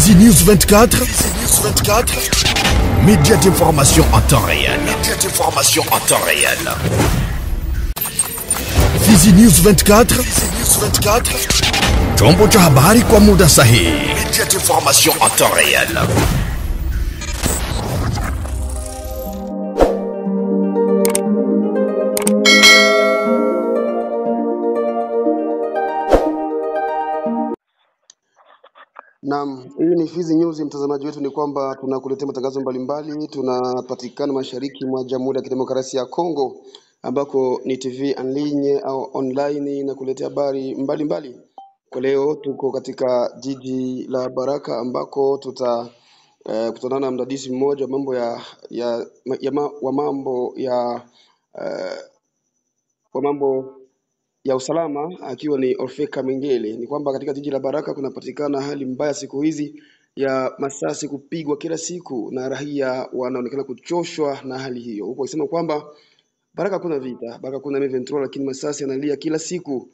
Fizi News 24. Fizi News 24. Média d'information en temps réel. Média d'information en temps réel. Fizi News 24. Fizi News 24. Chombo cha habari kwa muda sahihi. Média d'information en temps réel. Naam, hii ni Fizi News. Mtazamaji wetu, ni kwamba tunakuletea matangazo mbalimbali. Tunapatikana mashariki mwa Jamhuri ya Kidemokrasia ya Kongo, ambako ni TV online au online na kuletea habari mbalimbali. Kwa leo tuko katika jiji la Baraka, ambako kutana na mdadisi mmoja wa mambo ya usalama, akiwa ni Orfeka Mengele. Ni kwamba katika jiji la Baraka kunapatikana hali mbaya siku hizi ya masasi kupigwa kila siku, na raia wanaonekana kuchoshwa na hali hiyo, huko akisema kwamba Baraka kuna vita, Baraka kuna M23, lakini masasi yanalia kila siku.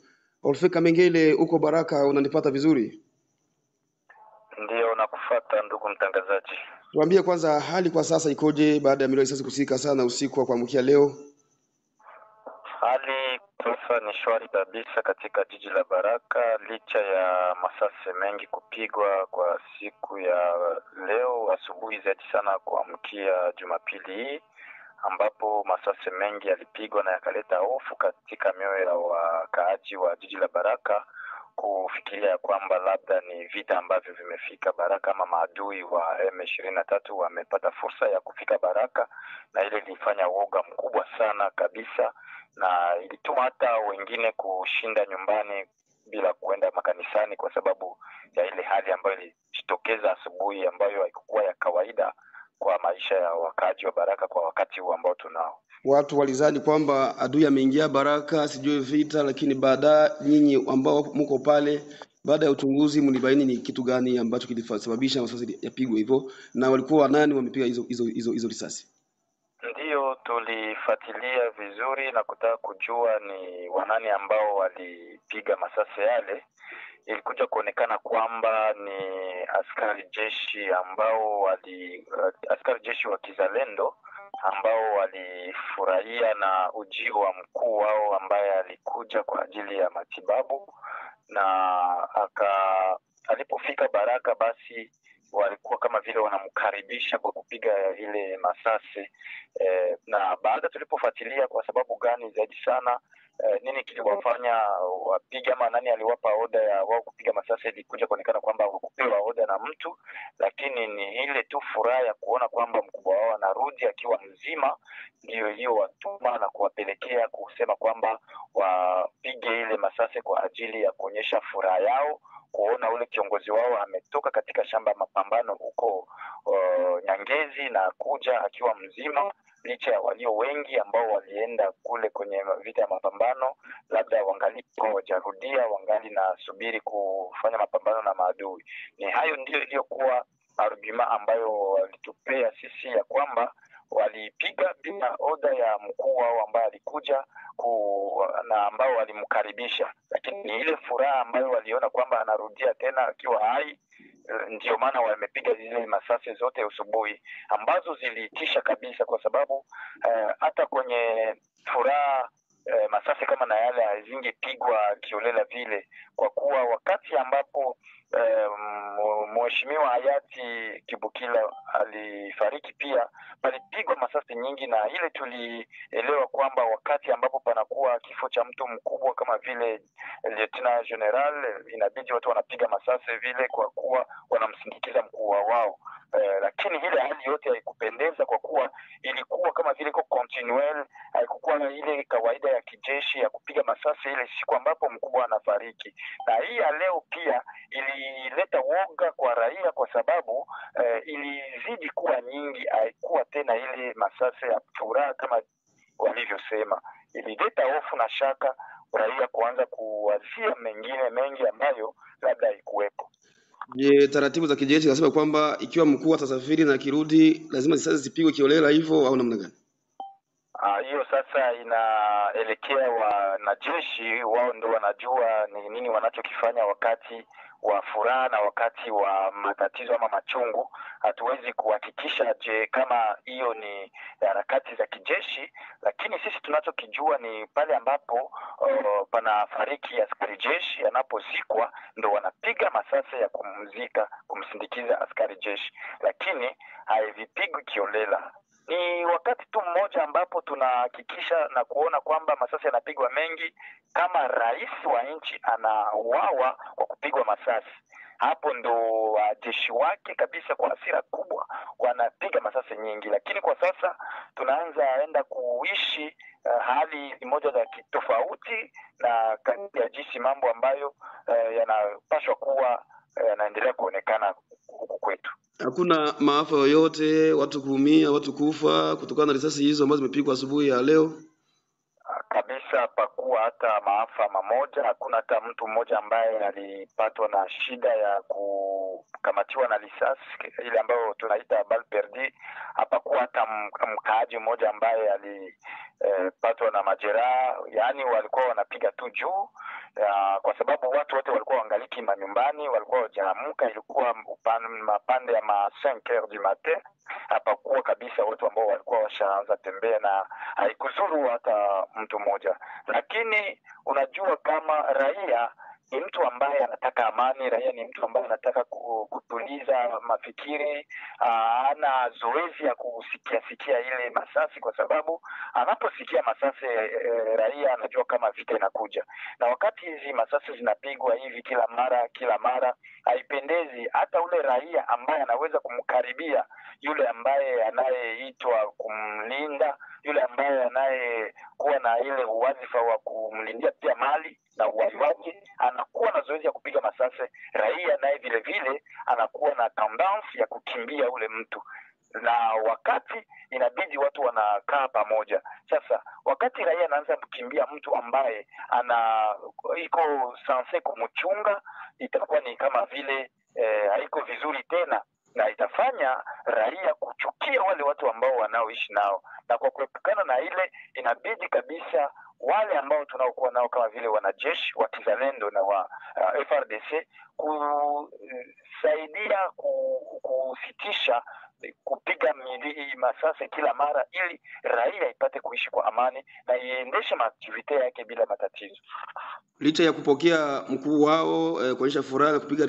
Orfeka Mengele, uko Baraka, unanipata vizuri? Ndio, nakufuata ndugu mtangazaji. Tuambie kwanza hali kwa sasa ikoje baada ya milio ya risasi kusikika sana usiku wa kuamkia leo? Hali sasa ni shwari kabisa katika jiji la Baraka, licha ya masasi mengi kupigwa kwa siku ya leo asubuhi, zaidi sana kuamkia Jumapili hii, ambapo masasi mengi yalipigwa na yakaleta hofu katika mioyo ya wakaaji wa jiji la Baraka, kufikiria kwamba labda ni vita ambavyo vimefika Baraka, ama maadui wa M23 wamepata fursa ya kufika Baraka, na ile ilifanya woga mkubwa sana kabisa, na ilituma hata wengine kushinda nyumbani bila kuenda makanisani kwa sababu ya ile hali ambayo ilijitokeza asubuhi, ambayo haikuwa ya kawaida kwa maisha ya wakaaji wa Baraka kwa wakati huu ambao tunao. Watu walizani kwamba adui ameingia Baraka, sijui vita, lakini baada nyinyi ambao mko pale, baada ya uchunguzi mlibaini ni kitu gani ambacho kilisababisha masasi yapigwe hivyo, na walikuwa nani wamepiga hizo risasi? Ndiyo, tulifuatilia vizuri na kutaka kujua ni wanani ambao walipiga masasi yale. Ilikuja kuonekana kwamba ni askari jeshi wa kizalendo ambao walifurahia na ujio wa mkuu wao ambaye alikuja kwa ajili ya matibabu, na alipofika Baraka basi walikuwa kama vile wanamkaribisha kwa kupiga ile masasi. Na baada tulipofuatilia kwa sababu gani zaidi sana, nini kiliwafanya wapige, ama nani aliwapa oda ya wao kupiga masasi, ilikuja kuonekana kwamba hawakupewa oda na mtu, lakini ni ile tu furaha ya kuona kwamba mkubwa wao anarudi akiwa mzima, ndio hiyo watuma na kuwapelekea kusema kwamba wapige ile masasi kwa ajili ya kuonyesha furaha yao, kuona ule kiongozi wao ametoka katika shamba mapambano huko Nyangezi na kuja akiwa mzima, licha ya walio wengi ambao walienda kule kwenye vita ya mapambano, labda wangali wajarudia, wangali na subiri kufanya mapambano na maadui. Ni hayo ndio iliyokuwa argument ambayo walitupea sisi, ya kwamba walipiga bila oda ya mkuu wao ambaye alikuja na ambao walimkaribisha, lakini ni ile furaha ambayo waliona kwamba anarudia tena akiwa hai, ndio maana wamepiga zile masasi zote asubuhi ambazo ziliitisha kabisa, kwa sababu hata kwenye furaha masasi kama na yale hazingepigwa kiolela vile, kwa kuwa wakati ambapo mheshimiwa hayati Kibukila alifariki pia palipigwa masasi nyingi, na ile tulielewa kwamba wakati ambapo panakuwa kifo cha mtu mkubwa kama vile Lieutenant General, inabidi watu wanapiga masasi vile kwa kuwa wanamsindikiza mkuu wao. Lakini ile hali yote haikupendeza, kwa kuwa ilikuwa kama vile iko continuel, haikuwa ile kawaida ya kijeshi ya kupiga masasi ile siku ambapo mkubwa anafariki. Na hii ya leo pia ilileta woga kwa raia, kwa sababu ilizidi kuwa nyingi, haikuwa tena ile masasi ya furaha kama walivyosema. Ilileta hofu na shaka, raia kuanza kuwazia mengine mengi ambayo labda haikuwepo. Je, taratibu za kijeshi nasema kwamba ikiwa mkuu atasafiri na kirudi lazima risasi zipigwe kiolela hivyo au namna gani? Hiyo sasa inaelekea wanajeshi, wao ndio wanajua ni nini wanachokifanya wakati wa furaha na wakati wa matatizo ama machungu. Hatuwezi kuhakikisha je kama hiyo ni harakati za kijeshi, lakini sisi tunachokijua ni pale ambapo panafariki askari jeshi, anapozikwa ndo wanapiga masasa ya kumsindikiza askari jeshi, lakini haivipigwi kiolela. Ni wakati tu mmoja ambapo tunahakikisha na kuona kwamba masasi yanapigwa mengi kama rais wa nchi anauawa kwa kupigwa masasi. Hapo ndo jeshi wake kabisa kwa hasira kubwa wanapiga masasi nyingi, lakini kwa sasa tunaanza enda kuishi hali moja za kitofauti na kati ya jinsi mambo ambayo yanapaswa kuwa yanaendelea kuonekana huku kwetu. Hakuna maafa yoyote, watu kuumia, watu kufa kutokana na risasi hizo ambazo zimepigwa asubuhi ya leo? Kabisa, pakuwa hata maafa mamoja. Hakuna hata mtu mmoja ambaye alipatwa na shida ya kukamatiwa na risasi ile ambayo tunaita balle perdue. Hapakuwa hata mkaaji mmoja ambaye alipatwa na majeraha. Yaani walikuwa wanapiga tu juu kwa sababu watu wote walikuwa wangaliki manyumbani, walikuwa wajaamka. Ilikuwa mapande ya 5h du matin. Hapakuwa kabisa watu ambao walikuwa washaanza tembea na haikuzuru hata mtu mmoja. Lakini unajua kama raia ni mtu ambaye anataka amani, raia ni mtu ambaye anataka kutuliza mafikiri, ana zoezi ya kusikia ile masasi, kwa sababu anaposikia masasi raia anajua kama vita inakuja. Na wakati hizi masasi zinapigwa hivi kila mara haipendezi hata ule raia ambaye anaweza kumkaribia yule ambaye anayeitwa kumlinda, yule ambaye anayekuwa na ile uwazifa wa kumlindia pia mali na uhai wake, anakuwa na zoezi ya kupiga masasi. Raia naye vile vile anakuwa na tendency ya kukimbia ule mtu, na wakati inabidi watu wanakaa pamoja. Sasa wakati raia anaanza kukimbia mtu ambaye iko sanse kumchunga, itakuwa ni kama vile haiko vizuri tena, na itafanya raia kuchukia wale watu ambao wanaoishi nao. Na kwa kuepukana na ile, inabidi kabisa wale ambao tunaokuwa nao kama vile wanajeshi wa kizalendo na wa FRDC kusaidia kusitisha kupiga masasi kila mara, ili raia ipate kuishi kwa amani na iendeshe maaktivite yake bila matatizo. Licha ya kupokea mkuu wao kuonyesha furaha na kupiga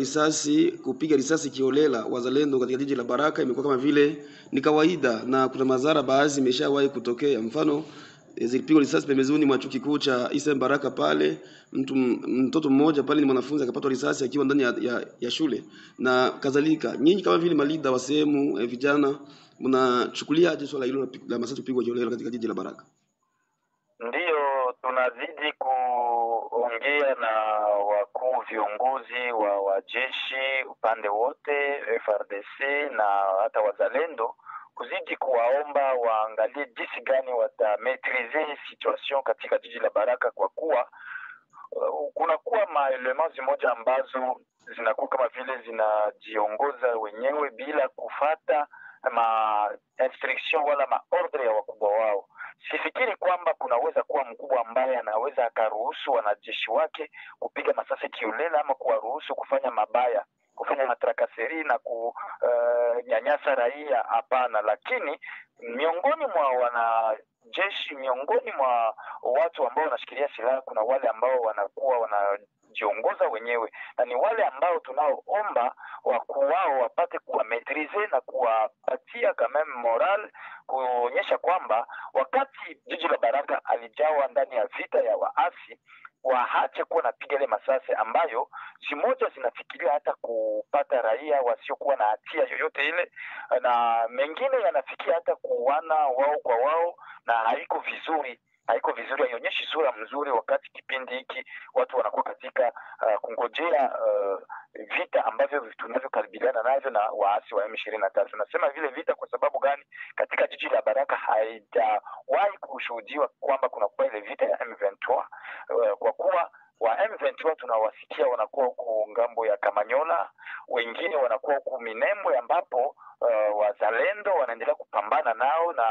risasi kiolela wazalendo katika jiji la Baraka imekuwa kama vile ni kawaida, na kuna madhara baadhi imeshawahi kutokea. Mfano, zilipigwa risasi pembezoni mwa chuo kikuu cha Isem Baraka pale, mtoto mmoja pale ni mwanafunzi akapatwa risasi akiwa ndani ya shule na kadhalika. Nyinyi kama vile malida wa sehemu vijana, mnachukuliaje swala hilo la masasi kupigwa kiolela katika jiji la Baraka? Ndiyo, tunazidi kuongea na wakuu viongozi wa jeshi upande wote, FRDC na hata wazalendo, kuzidi kuwaomba waangalie jinsi gani watametrize situation katika jiji la Baraka, kwa kuwa kunakuwa maelemenzi moja ambazo zinakuwa kama vile zinajiongoza wenyewe bila kufata instruction wala ordre ya wakubwa wao. Sifikiri kwamba kunaweza kuwa mkubwa ambaye anaweza akaruhusu wanajeshi wake kupiga masasi kiolela ama kuwaruhusu kufanya mabaya, kufanya matrakaseri na kunyanyasa raia. Hapana, lakini miongoni mwa wanajeshi, miongoni mwa watu ambao wanashikilia silaha, kuna wale ambao wanakuwa wanajiongoza wenyewe, na ni wale ambao tunaoomba wakuu wao wapate kuwametrize na kuwapatia kama moral, kuonyesha kwamba wakati jiji la Baraka alijawa ndani ya vita ya waasi, waache kuwa napiga ile masasi ambayo zimoja zinafikiria hata kupata raia wasiokuwa na hatia yoyote ile, na mengine yanafikia hata kuuana wao kwa wao, na haiko vizuri, haionyeshi sura mzuri wakati kipindi hiki watu wanakuwa katika kungojea vita ambavyo tunavyokaribiana navyo na waasi wa M23. Tunasema vile vita kwa sababu gani? Katika jiji la Baraka haijawahi kushuhudiwa kwamba kuna kwa ile vita ya M23, kwa kuwa wa M23 tunawasikia wanakuwa huko ngambo ya Kamanyola, wengine wanakuwa huko Minembwe ambapo wazalendo wanaendelea kupambana nao, na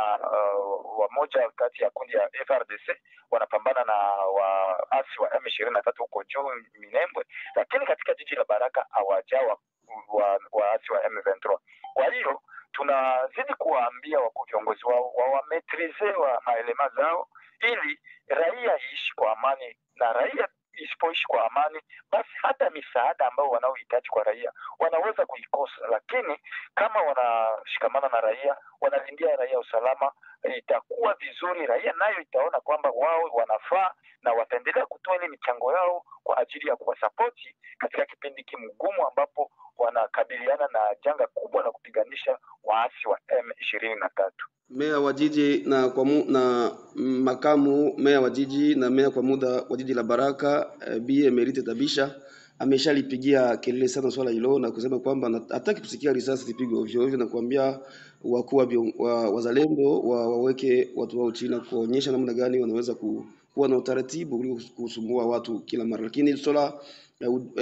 wamoja kati ya kundi ya FRDC wanapambana na waasi wa M23 huko juu Minembwe, lakini katika jiji la Baraka hawajawa waasi wa M23. Kwa hiyo tunazidi kuwaambia wakuu viongozi wao wametrize wa maelema zao ili raia iishi kwa amani, na raia isipoishi kwa amani basi hata misaada ambao wanaohitaji kwa raia wanaweza kuikosa. Lakini kama wanashikamana na raia, wanalindia raia usalama, itakuwa vizuri. Raia nayo itaona kwamba wao wanafaa na wataendelea kutoa ile michango yao kwa ajili ya kuwasapoti katika kipindi kimgumu ambapo wanakabiliana na janga kubwa la kupiganisha waasi wa M23. Meya wa jiji na makamu meya wa jiji na meya kwa muda wa jiji la Baraka Bi Emerite Tabisha ameshalipigia kelele sana swala hilo na kusema kwamba hataki kusikia risasi zipigwe ovyo ovyo, na kuambia wakuu wa wazalendo waweke watu wao chini kuonyesha namna gani wanaweza kuwa na utaratibu kuliko kusumbua watu kila mara. Lakini swala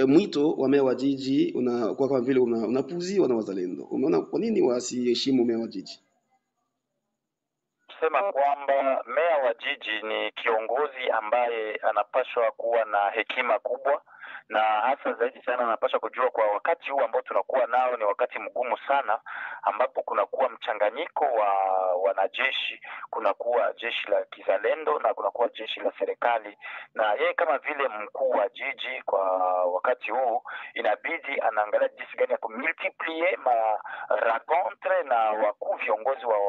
mwito wa meya wa jiji unakuwa kama vile unapuuziwa na wazalendo. Umeona kwa nini wasiheshimu meya wa jiji? Sema kwamba meya wa jiji ni kiongozi ambaye anapaswa kuwa na hekima kubwa, na hasa zaidi sana anapaswa kujua kwa wakati huu ambao tunakuwa nao ni wakati mgumu sana, ambapo kunakuwa mchanganyiko wa wanajeshi, kunakuwa jeshi la kizalendo na kunakuwa jeshi la serikali, na yeye kama vile mkuu wa jiji kwa wakati huu inabidi anaangalia jinsi gani ya kumultiplier ma rencontre na wakuu viongozi wa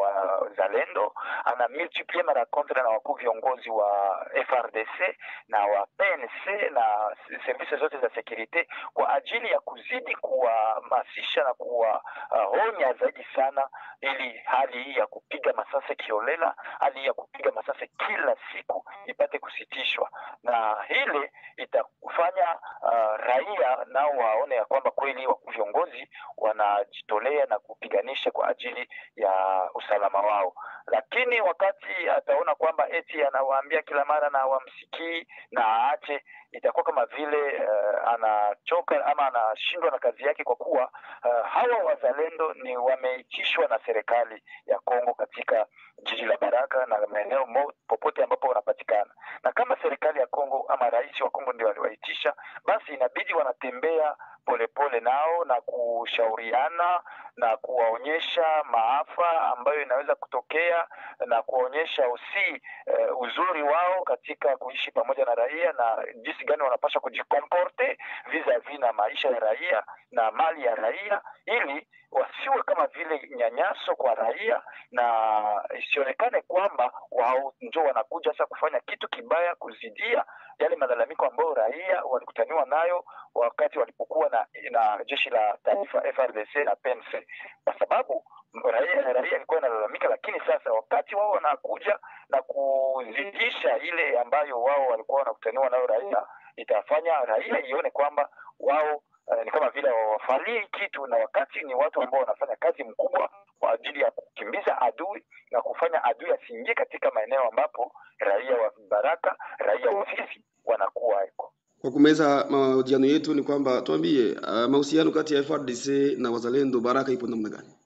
wazalendo, ana multiplier ma rencontre na wakuu viongozi wa FRDC na wa PNC na services zote za security kwa ajili ya kuzidi kuwahamasisha na kuwaonya zaidi sana, ili hali hii ya kupiga masasi kiolela, hali hii ya kupiga masasi kila siku ipate kusitishwa, na hili itakufanya raia nao waone ya kwamba kweli wakuu viongozi wanajitolea na kupiganisha kwa ajili ya usalama wao. Lakini wakati ataona kwamba eti anawaambia kila mara na wamsikii na aache, itakuwa kama vile anachoka ama anashindwa na kazi yake, kwa kuwa hawa wazalendo ni wameitishwa na serikali ya Kongo katika jiji la Baraka na maeneo popote ambapo wanapatikana, na kama serikali ya Kongo ama rais wa Kongo ndio waliwaitisha, basi inabidi wanatembea polepole nao na kushauriana na kuwaonyesha maafa ambayo inaweza kutokea na kuonyesha uzuri wao katika kuishi pamoja na raia na jinsi gani wanapaswa kujikomporte vis-a-vis na maisha ya raia na mali ya raia, ili wasiwe kama vile nyanyaso kwa raia na isionekane kwamba wao ndio wanakuja sasa kufanya kitu kibaya kuzidia yale malalamiko ambayo raia walikutaniwa nayo wakati walipokuwa na jeshi la taifa FRDC na PNC, kwa sababu raia ilikuwa inalalamika, lakini sasa wakati wao wanakuja na kuzidisha ile ambayo wao walikuwa wanakutaniwa nayo raia, itafanya raia ione kwamba wao ni kama vile wafalii kitu, na wakati ni watu ambao wanafanya kazi mkubwa kwa ajili ya kukimbiza adui na kufanya adui asiingie katika maeneo ambapo raia wa Baraka, raia wa Fizi wanakuwa iko. Kwa kumeza mahojiano yetu ni kwamba tuambie mahusiano kati ya FRDC na wazalendo Baraka ipo namna gani?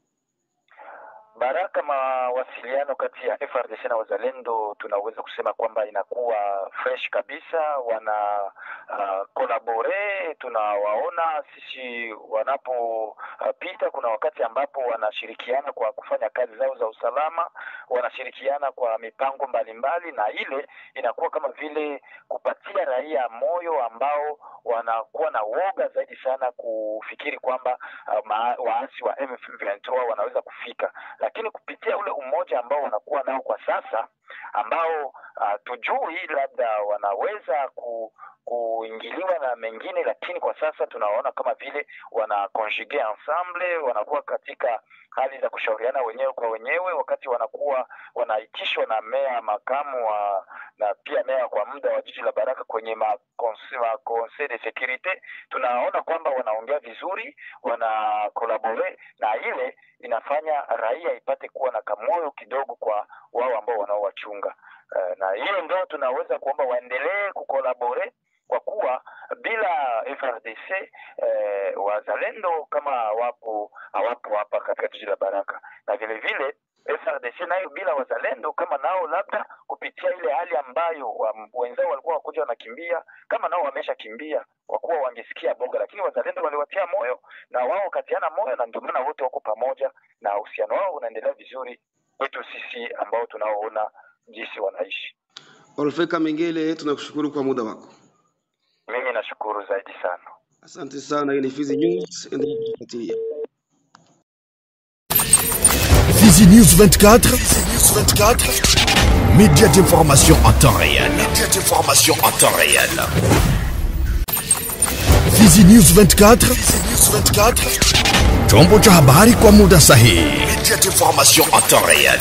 Baraka, mawasiliano kati ya FRDC na wazalendo tunaweza kusema kwamba inakuwa fresh kabisa, wana kolabore. Tunawaona sisi wanapopita, kuna wakati ambapo wanashirikiana kwa kufanya kazi zao za usalama, wanashirikiana kwa mipango mbalimbali, na ile inakuwa kama vile kupatia raia moyo ambao wanakuwa na woga zaidi sana kufikiri kwamba waasi wa M23 wanaweza kufika, lakini kupitia ule umoja ambao wanakuwa nao kwa sasa, ambao tujui labda wanaweza kuingiliwa na mengine, lakini kwa sasa tunaona kama vile wana conjuguer ensemble, wanakuwa katika hali za kushauriana wenyewe kwa wenyewe, wakati wanakuwa wanaitishwa na meya makamu na pia meya kwa muda wa jiji la Baraka kwenye conseil de sécurité. Tunaona kwamba wanaongea vizuri, wana collaborate, na ile inafanya raia ipate kuwa na kamoyo kidogo kwa wao ambao wanaowachunga, na hiyo ndio tunaweza kuomba waendelee kucollaborate kwa kuwa bila FRDC wazalendo kama hawapo hapa katika jiji la Baraka, na vile vile FRDC nayo bila wazalendo kama nao labda kupitia ile hali ambayo wenzao walikuwa wakuja wanakimbia, kama nao wameshakimbia kwa kuwa wangesikia boga, lakini wazalendo waliwatia moyo na wao katiana moyo, na ndio maana wote wako pamoja na uhusiano wao unaendelea vizuri kwetu sisi ambao tunaoona jinsi wanaishi. Olfeka Mengele, tunakushukuru kwa muda wako. Mimi nashukuru zaidi sana. Asante sana. Hii ni Fizi News, endelea kufuatilia. Fizi News 24, média d'information en temps réel. Fizi News 24, chombo cha habari kwa muda sahihi. Média d'information en temps réel.